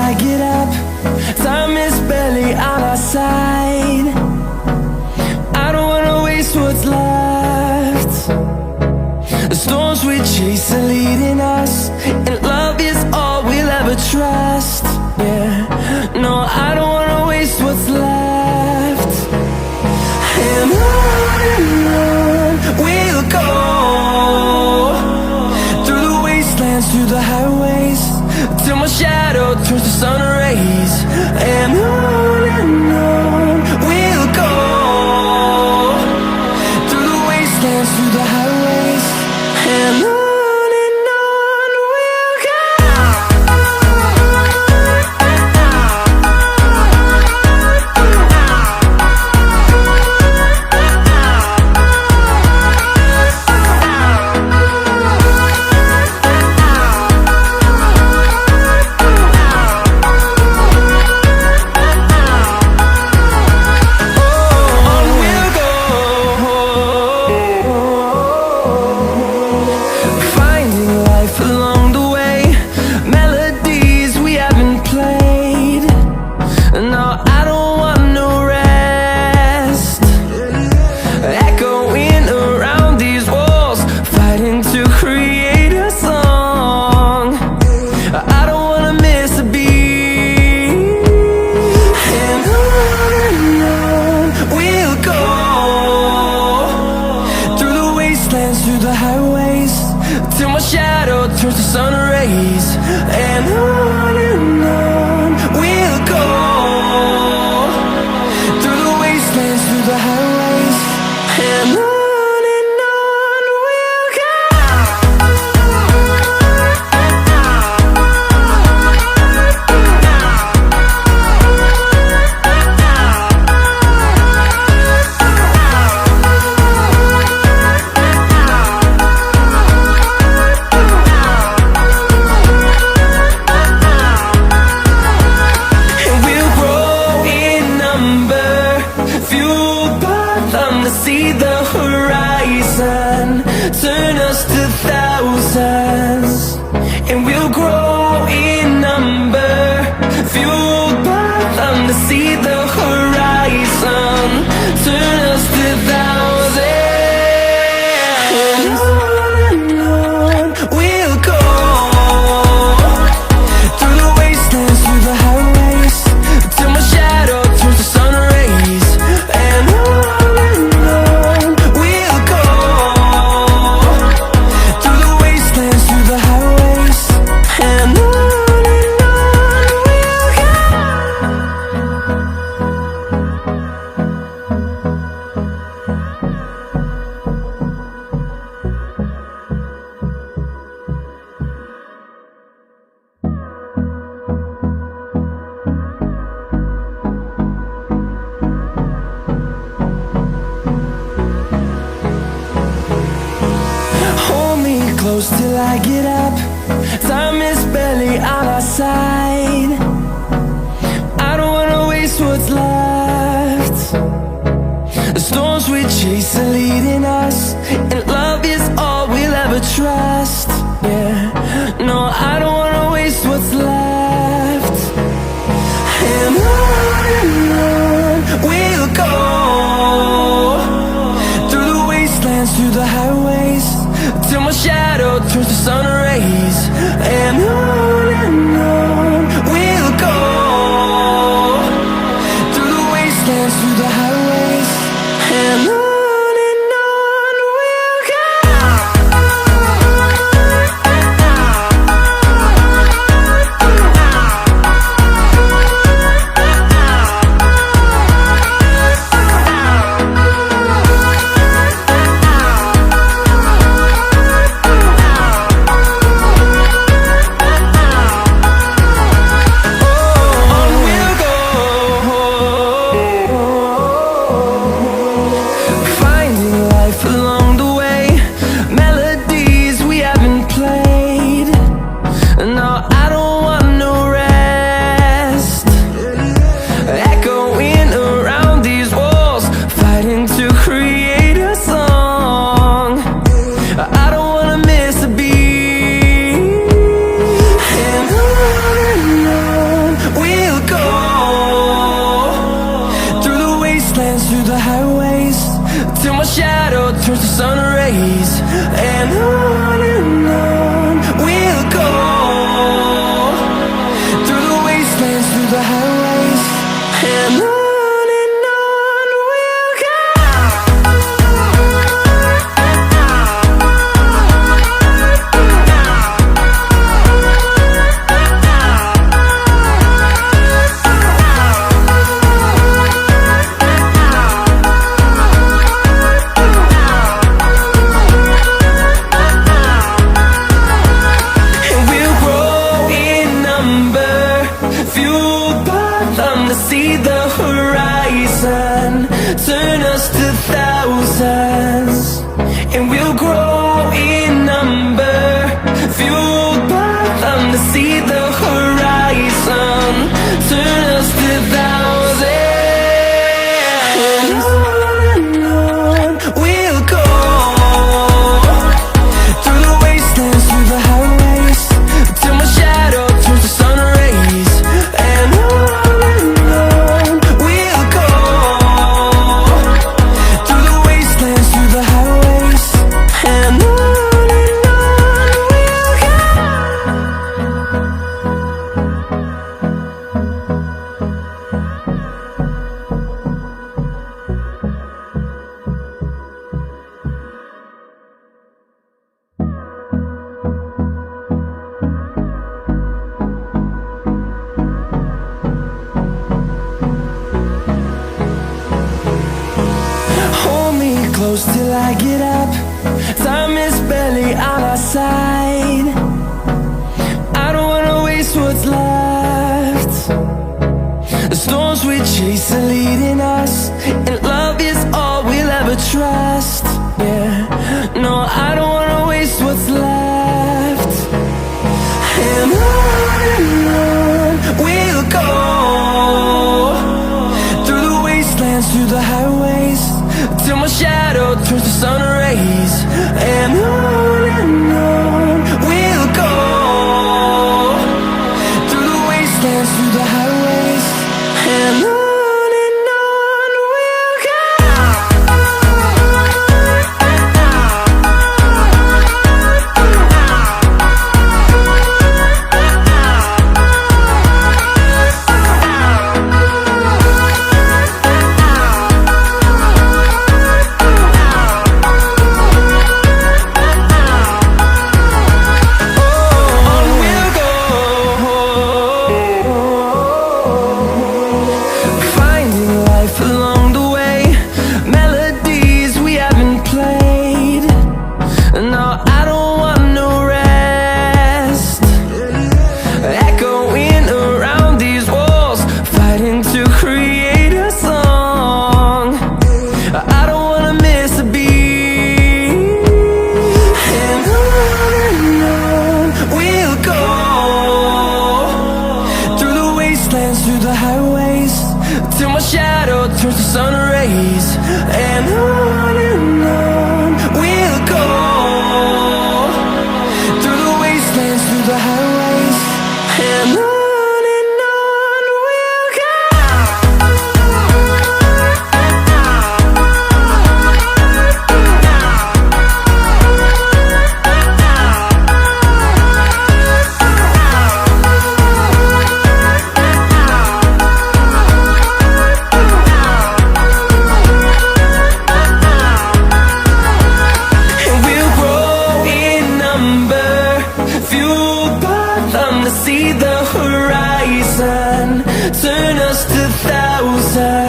I get up. Time is barely on our side. I don't wanna waste what's left. The storms we chase are leading us, and love is all we'll ever trust. Yeah, no, I don't wanna waste what's left. And on we'll go, through the wastelands, through the highways, till my shadow turns to sun rays. And on we'll go, through the wastelands, through the highways, and on we'll go. Through the highways, till my shadow turns to sun rays. And on we'll go, through the wastelands, through the highways, and on we'll go. See the horizon, turn us to thousands, and we'll grow in number, fueled by them. To see the horizon, turn us to thousands, and on we'll go, through the wastelands, through the highways, till my shadow turns to sun rays. And close till I get up. Time is barely on our side. I don't wanna waste what's left. The storms we chase are leading us, and love is all we'll ever trust. Yeah, no, I don't wanna waste what's left. And on we'll go, through the wastelands, through the highways, till my shadow turns to sun rays. And on we'll go, through the wastelands, through the highways, and on we'll go. turns to sun rays, and on we'll go, through the wastelands, through the highways, and on we'll go. See the horizon, turn us to thousands, and we'll grow in number, fueled by them to see the horizon, turn us to thousands, and on we'll go, through the wastelands, through the highways, till my shadow turns to sun rays, and on close till I get up. Time is barely on our side. I don't wanna waste what's left. The storms we chase are leading us, and love is all we'll ever trust. Yeah, no, I don't wanna waste what's left. And on we'll go, through the wastelands, through the highways, till my shadow turns to sun rays, and on we'll go, through the wastelands, through the highways, and on we'll go. Through the highways, till my shadow turns to sun rays, and on we'll go, through the wastelands, through the highways, and on we'll go. See the horizon, turn us to thousands.